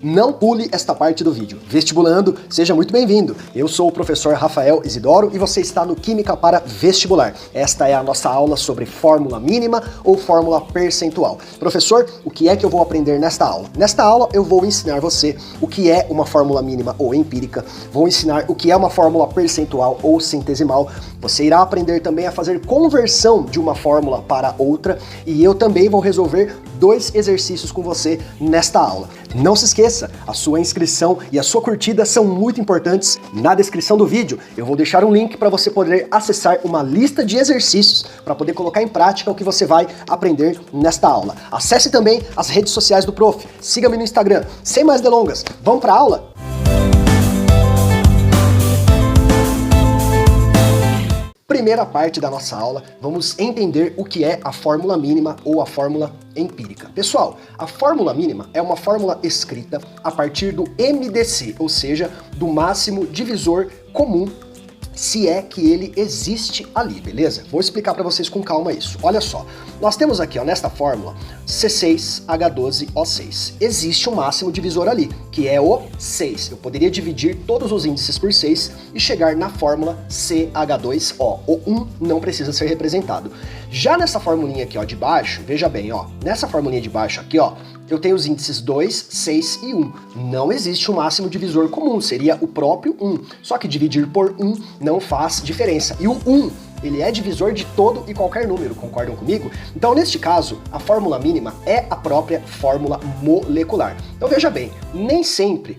Não pule esta parte do vídeo. Vestibulando, seja muito bem-vindo. Eu sou o professor Rafael Isidoro e você está no Química para Vestibular. Esta é a nossa aula sobre fórmula mínima ou fórmula percentual. Professor, o que é que eu vou aprender nesta aula? Nesta aula eu vou ensinar você o que é uma fórmula mínima ou empírica, vou ensinar o que é uma fórmula percentual ou centesimal. Você irá aprender também a fazer conversão de uma fórmula para outra e eu também vou resolver 2 exercícios com você nesta aula. Não se esqueça, a sua inscrição e a sua curtida são muito importantes. Na descrição do vídeo eu vou deixar um link para você poder acessar uma lista de exercícios para poder colocar em prática o que você vai aprender nesta aula. Acesse também as redes sociais do prof, siga-me no Instagram. Sem mais delongas, vamos para a aula? Primeira parte da nossa aula, vamos entender o que é a fórmula mínima ou a fórmula empírica. Pessoal, a fórmula mínima é uma fórmula escrita a partir do MDC, ou seja, do máximo divisor comum, se é que ele existe ali, beleza? Vou explicar para vocês com calma isso. Olha só, nós temos aqui, ó, nesta fórmula, C6H12O6. Existe um máximo divisor ali, que é o 6. Eu poderia dividir todos os índices por 6 e chegar na fórmula CH2O. O 1 não precisa ser representado. Já nessa formulinha aqui, ó, de baixo, veja bem, ó, nessa formulinha de baixo aqui, ó, eu tenho os índices 2, 6 e 1. Não existe um máximo divisor comum, seria o próprio 1. Só que dividir por 1 não faz diferença. E o 1, ele é divisor de todo e qualquer número, concordam comigo? Então, neste caso, a fórmula mínima é a própria fórmula molecular. Então, veja bem, nem sempre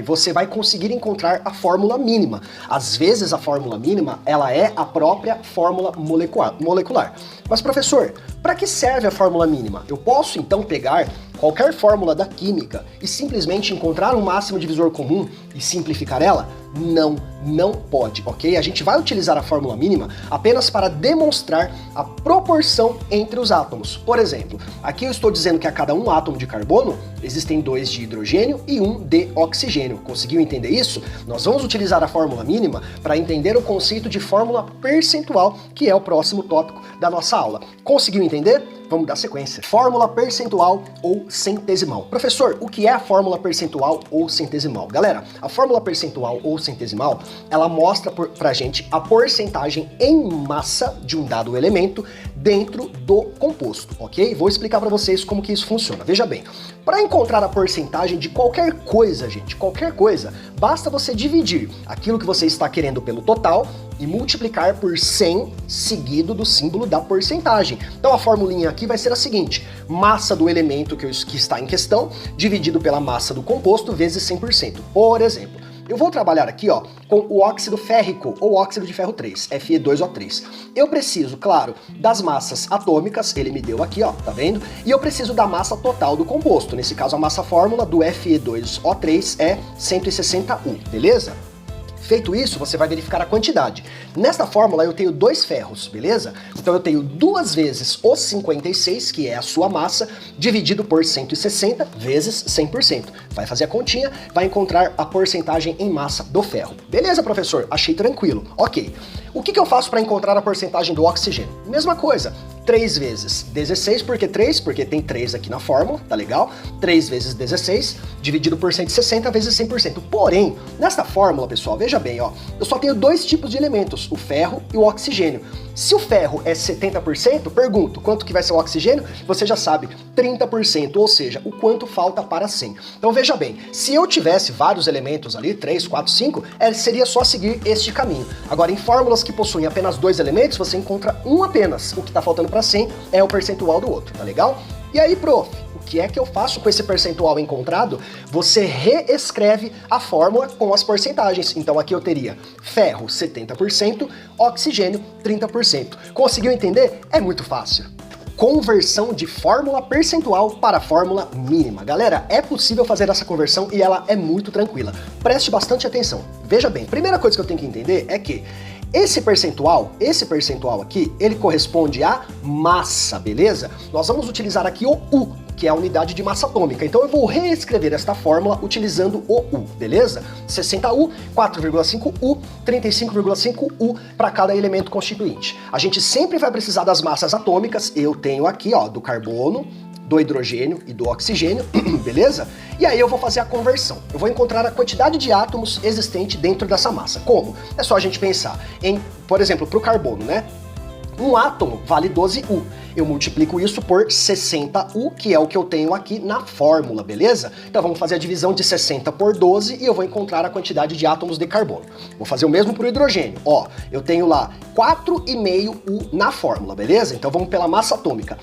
você vai conseguir encontrar a fórmula mínima. Às vezes a fórmula mínima, ela é a própria fórmula molecular. Mas professor, para que serve a fórmula mínima? Eu posso então pegar qualquer fórmula da química e simplesmente encontrar um máximo divisor comum e simplificar ela? Não pode, ok? A gente vai utilizar a fórmula mínima apenas para demonstrar a proporção entre os átomos. Por exemplo, aqui eu estou dizendo que a cada um átomo de carbono existem 2 de hidrogênio e 1 de oxigênio. Conseguiu entender isso? Nós vamos utilizar a fórmula mínima para entender o conceito de fórmula percentual, que é o próximo tópico da nossa aula. Conseguiu entender? Vamos dar sequência. Fórmula percentual ou centesimal. Professor, o que é a fórmula percentual ou centesimal? Galera, a fórmula percentual ou centesimal, ela mostra pra gente a porcentagem em massa de um dado elemento dentro do composto, ok? Vou explicar para vocês como que isso funciona. Veja bem, para encontrar a porcentagem de qualquer coisa, gente, qualquer coisa, basta você dividir aquilo que você está querendo pelo total e multiplicar por 100 seguido do símbolo da porcentagem. Então a formulinha aqui vai ser a seguinte: massa do elemento que está em questão dividido pela massa do composto vezes 100%. Por exemplo, eu vou trabalhar aqui, ó, com o óxido férrico ou óxido de ferro 3, Fe2O3. Eu preciso, claro, das massas atômicas, ele me deu aqui, ó, tá vendo? E eu preciso da massa total do composto. Nesse caso, a massa fórmula do Fe2O3 é 160U, beleza? Feito isso, você vai verificar a quantidade. Nesta fórmula eu tenho 2 ferros, beleza? Então eu tenho 2 vezes os 56, que é a sua massa, dividido por 160 vezes 100%. Vai fazer a continha, vai encontrar a porcentagem em massa do ferro. Beleza, professor? Achei tranquilo. Ok. O que eu faço para encontrar a porcentagem do oxigênio? Mesma coisa. 3 vezes 16, por que 3? Porque tem 3 aqui na fórmula, tá legal? 3 vezes 16, dividido por 160 vezes 100%. Porém, nesta fórmula, pessoal, veja bem, ó, eu só tenho 2 tipos de elementos, o ferro e o oxigênio. Se o ferro é 70%, pergunto, quanto que vai ser o oxigênio? Você já sabe, 30%, ou seja, o quanto falta para 100. Então veja bem, se eu tivesse vários elementos ali, 3, 4, 5, seria só seguir este caminho. Agora, em fórmulas que possuem apenas 2 elementos, você encontra um apenas. O que está faltando para 100 é o percentual do outro, tá legal? E aí, prof, o que é que eu faço com esse percentual encontrado? Você reescreve a fórmula com as porcentagens. Então aqui eu teria ferro 70%, oxigênio 30%. Conseguiu entender? É muito fácil. Conversão de fórmula percentual para fórmula mínima. Galera, é possível fazer essa conversão e ela é muito tranquila. Preste bastante atenção. Veja bem, primeira coisa que eu tenho que entender é que esse percentual aqui, ele corresponde à massa, beleza? Nós vamos utilizar aqui o U, que é a unidade de massa atômica. Então eu vou reescrever esta fórmula utilizando o U, beleza? 60U, 4,5U, 35,5U para cada elemento constituinte. A gente sempre vai precisar das massas atômicas. Eu tenho aqui, ó, do carbono, do hidrogênio e do oxigênio, beleza? E aí eu vou fazer a conversão. Eu vou encontrar a quantidade de átomos existente dentro dessa massa. Como? É só a gente pensar em, por exemplo, para o carbono, né? Um átomo vale 12U. Eu multiplico isso por 60U, que é o que eu tenho aqui na fórmula, beleza? Então vamos fazer a divisão de 60 por 12 e eu vou encontrar a quantidade de átomos de carbono. Vou fazer o mesmo para o hidrogênio. Ó, eu tenho lá 4,5U na fórmula, beleza? Então vamos pela massa atômica.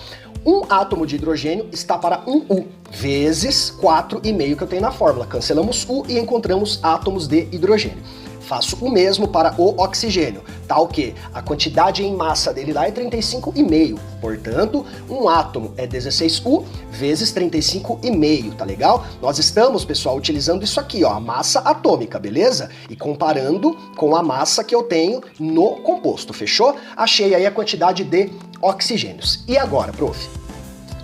Um átomo de hidrogênio está para 1U, vezes 4,5 que eu tenho na fórmula. Cancelamos U e encontramos átomos de hidrogênio. Faço o mesmo para o oxigênio, tá o quê? A quantidade em massa dele lá é 35,5, portanto, um átomo é 16U vezes 35,5, tá legal? Nós estamos, pessoal, utilizando isso aqui, ó, a massa atômica, beleza? E comparando com a massa que eu tenho no composto, fechou? Achei aí a quantidade de oxigênios. E agora, prof?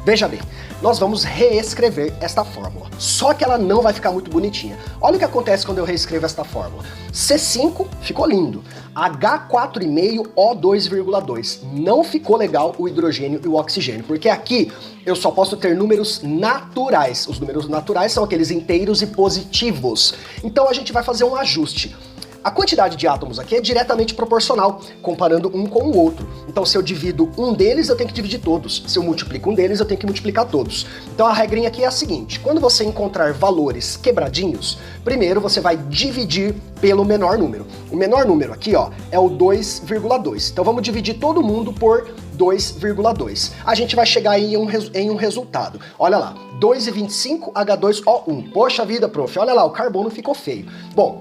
Veja bem, nós vamos reescrever esta fórmula, só que ela não vai ficar muito bonitinha. Olha o que acontece quando eu reescrevo esta fórmula. C5 ficou lindo, H4,5O2,2. Não ficou legal o hidrogênio e o oxigênio, porque aqui eu só posso ter números naturais. Os números naturais são aqueles inteiros e positivos. Então a gente vai fazer um ajuste. A quantidade de átomos aqui é diretamente proporcional, comparando um com o outro. Então, se eu divido um deles, eu tenho que dividir todos. Se eu multiplico um deles, eu tenho que multiplicar todos. Então, a regrinha aqui é a seguinte. Quando você encontrar valores quebradinhos, primeiro você vai dividir pelo menor número. O menor número aqui, ó, é o 2,2. Então, vamos dividir todo mundo por 2,2. A gente vai chegar aí em um resultado. Olha lá, 2,25 H2O1. Poxa vida, prof, olha lá, o carbono ficou feio. Bom,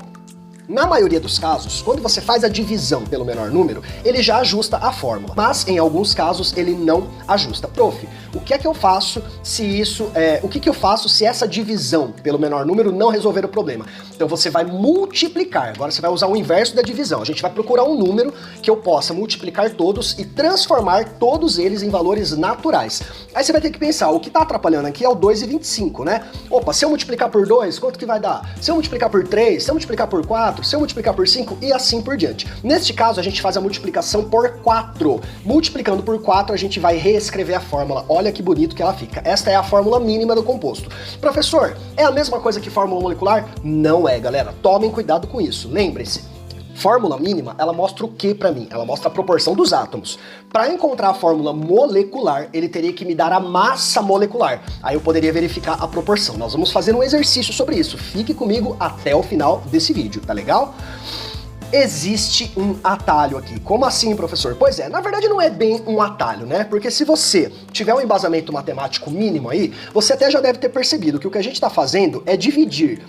na maioria dos casos, quando você faz a divisão pelo menor número, ele já ajusta a fórmula, mas em alguns casos ele não ajusta. Prof, o que é que eu faço se isso, o que eu faço se essa divisão pelo menor número não resolver o problema? Então você vai multiplicar, agora você vai usar o inverso da divisão, a gente vai procurar um número que eu possa multiplicar todos e transformar todos eles em valores naturais. Aí você vai ter que pensar, o que está atrapalhando aqui é o 2,25, né? Opa, se eu multiplicar por 2, quanto que vai dar? Se eu multiplicar por 3, se eu multiplicar por 4, se eu multiplicar por 5 e assim por diante. Neste caso, a gente faz a multiplicação por 4. Multiplicando por 4, a gente vai reescrever a fórmula. Olha que bonito que ela fica. Esta é a fórmula mínima do composto. Professor, é a mesma coisa que fórmula molecular? Não é, galera. Tomem cuidado com isso. Lembre-se, fórmula mínima, ela mostra o que pra mim? Ela mostra a proporção dos átomos. Para encontrar a fórmula molecular, ele teria que me dar a massa molecular. Aí eu poderia verificar a proporção. Nós vamos fazer um exercício sobre isso. Fique comigo até o final desse vídeo, tá legal? Existe um atalho aqui. Como assim, professor? Pois é, na verdade não é bem um atalho, né? Porque se você tiver um embasamento matemático mínimo aí, você até já deve ter percebido que o que a gente está fazendo é dividir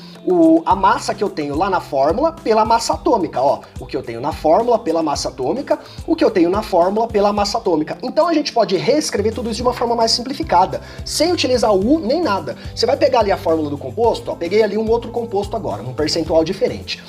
a massa que eu tenho lá na fórmula pela massa atômica, ó. O que eu tenho na fórmula pela massa atômica, o que eu tenho na fórmula pela massa atômica. Então a gente pode reescrever tudo isso de uma forma mais simplificada, sem utilizar o U nem nada. Você vai pegar ali a fórmula do composto, ó, peguei ali um outro composto agora, um percentual diferente.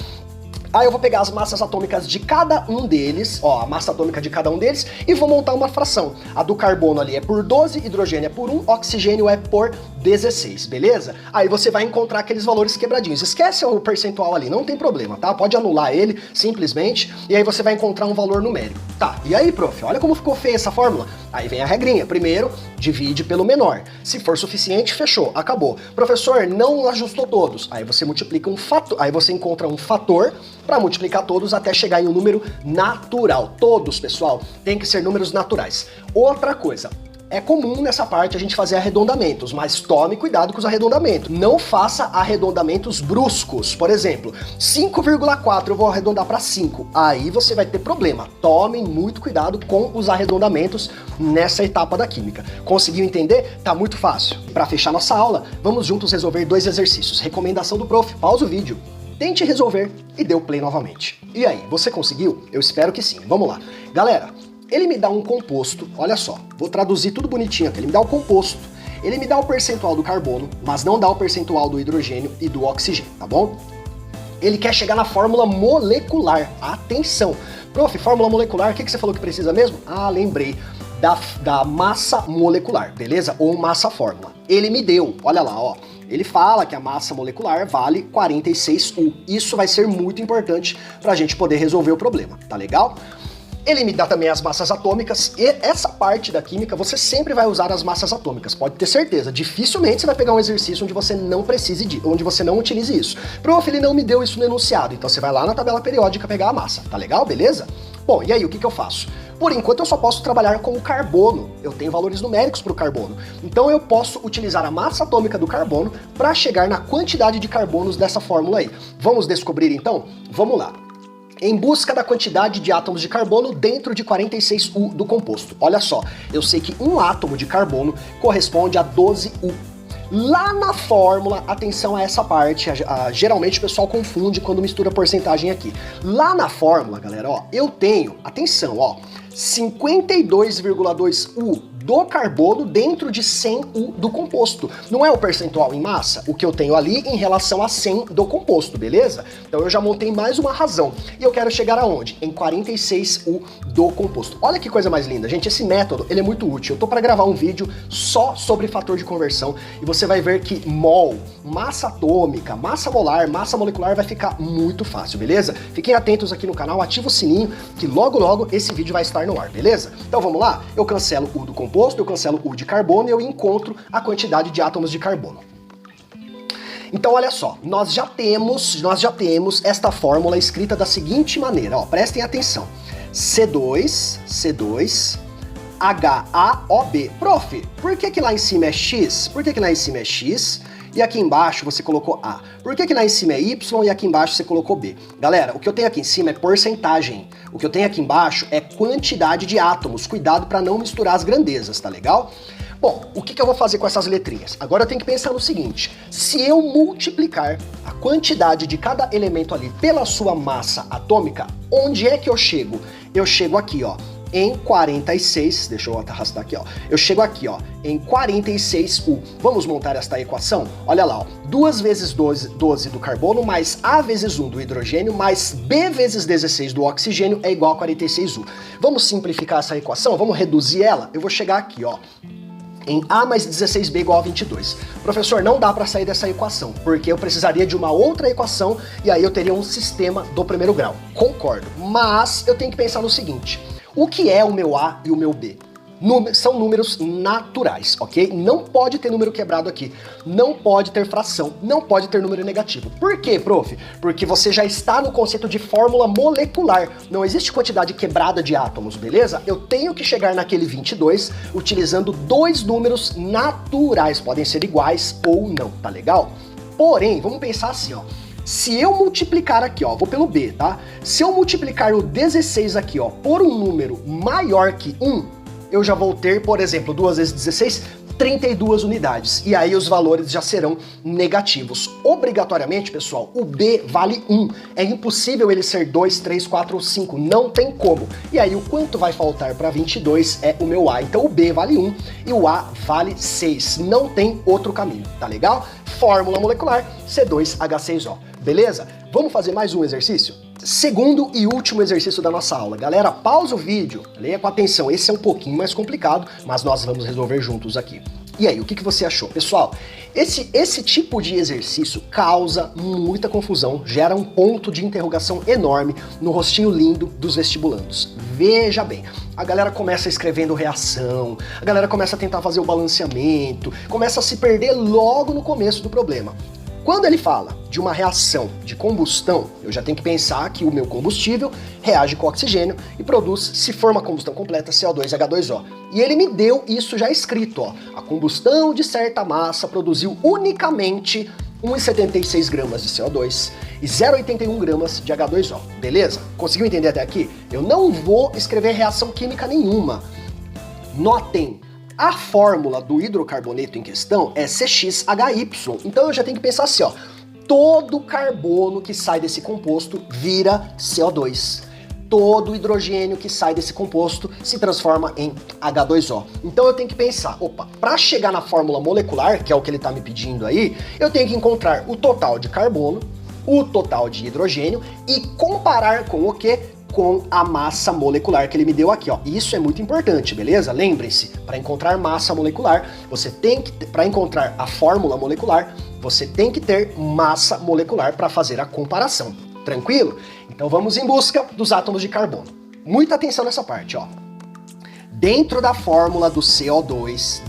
Aí eu vou pegar as massas atômicas de cada um deles, ó, a massa atômica de cada um deles, e vou montar uma fração. A do carbono ali é por 12, hidrogênio é por 1, oxigênio é por 16, beleza? Aí você vai encontrar aqueles valores quebradinhos. Esquece o percentual ali, não tem problema, tá? Pode anular ele, simplesmente, e aí você vai encontrar um valor numérico. Tá, e aí, prof, olha como ficou feia essa fórmula. Aí vem a regrinha. Primeiro, divide pelo menor. Se for suficiente, fechou, acabou. Professor, não ajustou todos. Aí você multiplica um fator, aí você encontra um fator para multiplicar todos até chegar em um número natural. Todos, pessoal, tem que ser números naturais. Outra coisa, é comum nessa parte a gente fazer arredondamentos, mas tome cuidado com os arredondamentos. Não faça arredondamentos bruscos. Por exemplo, 5,4 eu vou arredondar para 5. Aí você vai ter problema. Tomem muito cuidado com os arredondamentos nessa etapa da química. Conseguiu entender? Tá muito fácil. Para fechar nossa aula, vamos juntos resolver 2 exercícios. Recomendação do prof. Pausa o vídeo. Tente resolver e dê o play novamente. E aí, você conseguiu? Eu espero que sim. Vamos lá. Galera, ele me dá um composto, olha só, vou traduzir tudo bonitinho aqui, ele me dá o composto, ele me dá o percentual do carbono, mas não dá o percentual do hidrogênio e do oxigênio, tá bom? Ele quer chegar na fórmula molecular, atenção! Prof, fórmula molecular, o que você falou que precisa mesmo? Ah, lembrei, da massa molecular, beleza? Ou massa fórmula. Ele me deu, olha lá, ó. Ele fala que a massa molecular vale 46U. Isso vai ser muito importante para a gente poder resolver o problema, tá legal? Ele me dá também as massas atômicas, e essa parte da química você sempre vai usar as massas atômicas, pode ter certeza. Dificilmente você vai pegar um exercício onde você não onde você não utilize isso. Prof, ele não me deu isso no enunciado, então você vai lá na tabela periódica pegar a massa, tá legal? Beleza? Bom, e aí, o que eu faço? Por enquanto eu só posso trabalhar com o carbono, eu tenho valores numéricos para o carbono, então eu posso utilizar a massa atômica do carbono para chegar na quantidade de carbonos dessa fórmula aí. Vamos descobrir então? Vamos lá. Em busca da quantidade de átomos de carbono dentro de 46U do composto. Olha só, eu sei que um átomo de carbono corresponde a 12U. Lá na fórmula, atenção a essa parte, geralmente o pessoal confunde quando mistura porcentagem aqui. Lá na fórmula, galera, ó, eu tenho, atenção, ó, 52,2U do carbono dentro de 100U do composto. Não é o percentual em massa? O que eu tenho ali em relação a 100 do composto, beleza? Então eu já montei mais uma razão. E eu quero chegar aonde? Em 46U do composto. Olha que coisa mais linda, gente. Esse método, ele é muito útil. Eu tô para gravar um vídeo só sobre fator de conversão e você vai ver que mol, massa atômica, massa molar, massa molecular vai ficar muito fácil, beleza? Fiquem atentos aqui no canal, ativa o sininho que logo logo esse vídeo vai estar no ar, beleza? Então vamos lá? Eu cancelo o do composto, eu cancelo o de carbono e eu encontro a quantidade de átomos de carbono. Então olha só, nós já temos esta fórmula escrita da seguinte maneira, ó, prestem atenção. C2, HAOB. Prof, por que lá em cima é X? Por que lá em cima é X? E aqui embaixo você colocou A. Por que lá em cima é Y e aqui embaixo você colocou B? Galera, o que eu tenho aqui em cima é porcentagem. O que eu tenho aqui embaixo é quantidade de átomos. Cuidado para não misturar as grandezas, tá legal? Bom, o que eu vou fazer com essas letrinhas? Agora eu tenho que pensar no seguinte, se eu multiplicar a quantidade de cada elemento ali pela sua massa atômica, onde é que eu chego? Eu chego aqui, ó, em 46, deixa eu arrastar aqui, ó. Eu chego aqui, ó, em 46U. Vamos montar esta equação? Olha lá, ó. 2 vezes 12 do carbono, mais A vezes 1 do hidrogênio, mais B vezes 16 do oxigênio é igual a 46U. Vamos simplificar essa equação? Vamos reduzir ela? Eu vou chegar aqui, ó, em A mais 16B igual a 22. Professor, não dá para sair dessa equação, porque eu precisaria de uma outra equação e aí eu teria um sistema do primeiro grau. Concordo, mas eu tenho que pensar no seguinte. O que é o meu A e o meu B? São números naturais, ok? Não pode ter número quebrado aqui, não pode ter fração, não pode ter número negativo. Por quê, prof? Porque você já está no conceito de fórmula molecular, não existe quantidade quebrada de átomos, beleza? Eu tenho que chegar naquele 22 utilizando dois números naturais, podem ser iguais ou não, tá legal? Porém, vamos pensar assim, ó. Se eu multiplicar aqui, ó, vou pelo B, tá? Se eu multiplicar o 16 aqui, ó, por um número maior que 1, eu já vou ter, por exemplo, 2 vezes 16, 32 unidades. E aí os valores já serão negativos. Obrigatoriamente, pessoal, o B vale 1. É impossível ele ser 2, 3, 4 ou 5. Não tem como. E aí o quanto vai faltar para 22 é o meu A. Então o B vale 1 e o A vale 6. Não tem outro caminho, tá legal? Fórmula molecular C2H6O. Beleza? Vamos fazer mais um exercício? Segundo e último exercício da nossa aula. Galera, pausa o vídeo, leia com atenção. Esse é um pouquinho mais complicado, mas nós vamos resolver juntos aqui. E aí, o que você achou? Pessoal, esse tipo de exercício causa muita confusão, gera um ponto de interrogação enorme no rostinho lindo dos vestibulandos. Veja bem, a galera começa escrevendo reação, a galera começa a tentar fazer o balanceamento, começa a se perder logo no começo do problema. Quando ele fala de uma reação de combustão, eu já tenho que pensar que o meu combustível reage com oxigênio e produz, se for uma combustão completa, CO2 e H2O. E ele me deu isso já escrito, ó. A combustão de certa massa produziu unicamente 1,76 gramas de CO2 e 0,81 gramas de H2O. Beleza? Conseguiu entender até aqui? Eu não vou escrever reação química nenhuma. Notem, a fórmula do hidrocarboneto em questão é CXHY, então eu já tenho que pensar assim, ó, todo carbono que sai desse composto vira CO2. Todo hidrogênio que sai desse composto se transforma em H2O. Então eu tenho que pensar, opa, para chegar na fórmula molecular, que é o que ele está me pedindo aí, eu tenho que encontrar o total de carbono, o total de hidrogênio e comparar com o quê? Com a massa molecular que ele me deu aqui, ó. Isso é muito importante, beleza? Lembrem-se, para encontrar massa molecular, você tem que, para encontrar a fórmula molecular, você tem que ter massa molecular para fazer a comparação. Tranquilo? Então vamos em busca dos átomos de carbono. Muita atenção nessa parte, ó. Dentro da fórmula do CO2,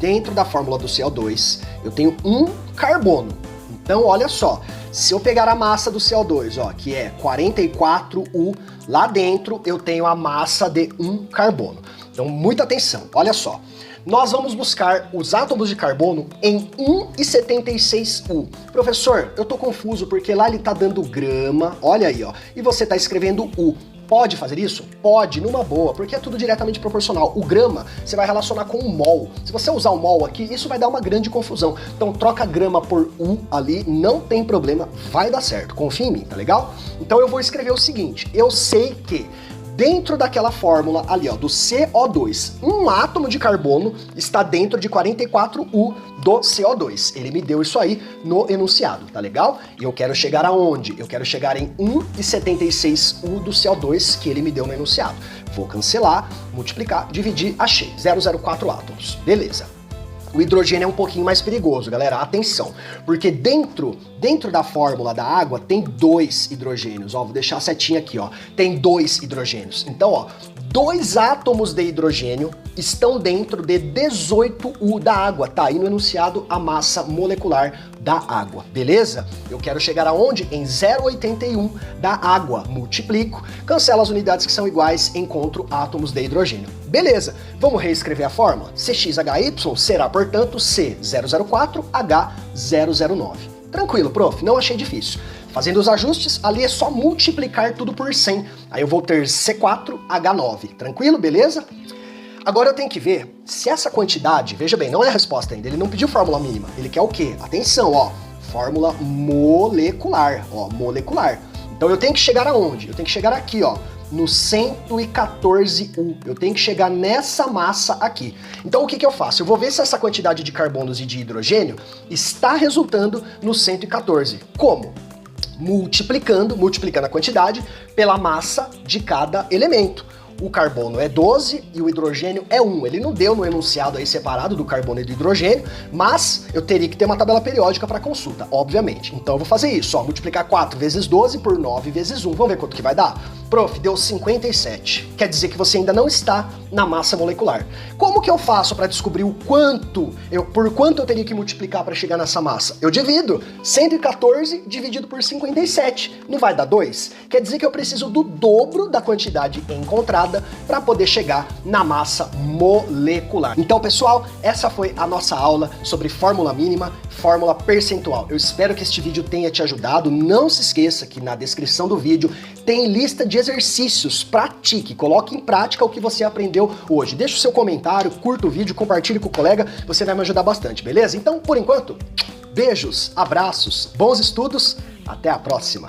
eu tenho um carbono. Então, olha só, se eu pegar a massa do CO2, ó, que é 44U, lá dentro eu tenho a massa de um carbono. Então, muita atenção, olha só. Nós vamos buscar os átomos de carbono em 1,76U. Professor, eu tô confuso porque lá ele tá dando grama, olha aí, ó, e você tá escrevendo U. Pode fazer isso? Pode, numa boa, porque é tudo diretamente proporcional. O grama, você vai relacionar com o mol. Se você usar o mol aqui, isso vai dar uma grande confusão. Então troca grama por U ali, não tem problema, vai dar certo. Confia em mim, tá legal? Então eu vou escrever o seguinte, eu sei que dentro daquela fórmula ali, ó, do CO2, um átomo de carbono está dentro de 44U do CO2. Ele me deu isso aí no enunciado, tá legal? E eu quero chegar aonde? Eu quero chegar em 1,76U do CO2 que ele me deu no enunciado. Vou cancelar, multiplicar, dividir, achei. 0,04 átomos. Beleza. O hidrogênio é um pouquinho mais perigoso, galera, atenção, porque dentro da fórmula da água tem 2 hidrogênios, ó, vou deixar a setinha aqui, ó, tem 2 hidrogênios. Então, ó, 2 átomos de hidrogênio estão dentro de 18U da água, tá aí no enunciado a massa molecular da água, beleza? Eu quero chegar aonde? Em 0,81 da água, multiplico, cancelo as unidades que são iguais, encontro átomos de hidrogênio. Beleza, vamos reescrever a fórmula? CXHY será, portanto, C004H009. Tranquilo, prof, não achei difícil. Fazendo os ajustes, ali é só multiplicar tudo por 100. Aí eu vou ter C4H9. Tranquilo, beleza? Agora eu tenho que ver se essa quantidade, veja bem, não é a resposta ainda, ele não pediu fórmula mínima, ele quer o quê? Atenção, ó, fórmula molecular, ó, molecular. Então eu tenho que chegar aonde? Eu tenho que chegar aqui, ó, no 114U. Eu tenho que chegar nessa massa aqui. Então o que eu faço? Eu vou ver se essa quantidade de carbonos e de hidrogênio está resultando no 114. Como? Multiplicando a quantidade pela massa de cada elemento. O carbono é 12 e o hidrogênio é 1. Ele não deu no enunciado aí separado do carbono e do hidrogênio, mas eu teria que ter uma tabela periódica para consulta, obviamente. Então eu vou fazer isso, ó, multiplicar 4 vezes 12 por 9 vezes 1. Vamos ver quanto que vai dar? Prof, deu 57. Quer dizer que você ainda não está na massa molecular. Como que eu faço para descobrir o quanto, por quanto eu teria que multiplicar para chegar nessa massa? Eu divido 114 dividido por 57. Não vai dar 2? Quer dizer que eu preciso do dobro da quantidade encontrada para poder chegar na massa molecular. Então, pessoal, essa foi a nossa aula sobre fórmula mínima, fórmula percentual. Eu espero que este vídeo tenha te ajudado. Não se esqueça que na descrição do vídeo tem lista de exercícios. Pratique, coloque em prática o que você aprendeu hoje. Deixe o seu comentário, curta o vídeo, compartilhe com o colega, você vai me ajudar bastante, beleza? Então, por enquanto, beijos, abraços, bons estudos, até a próxima!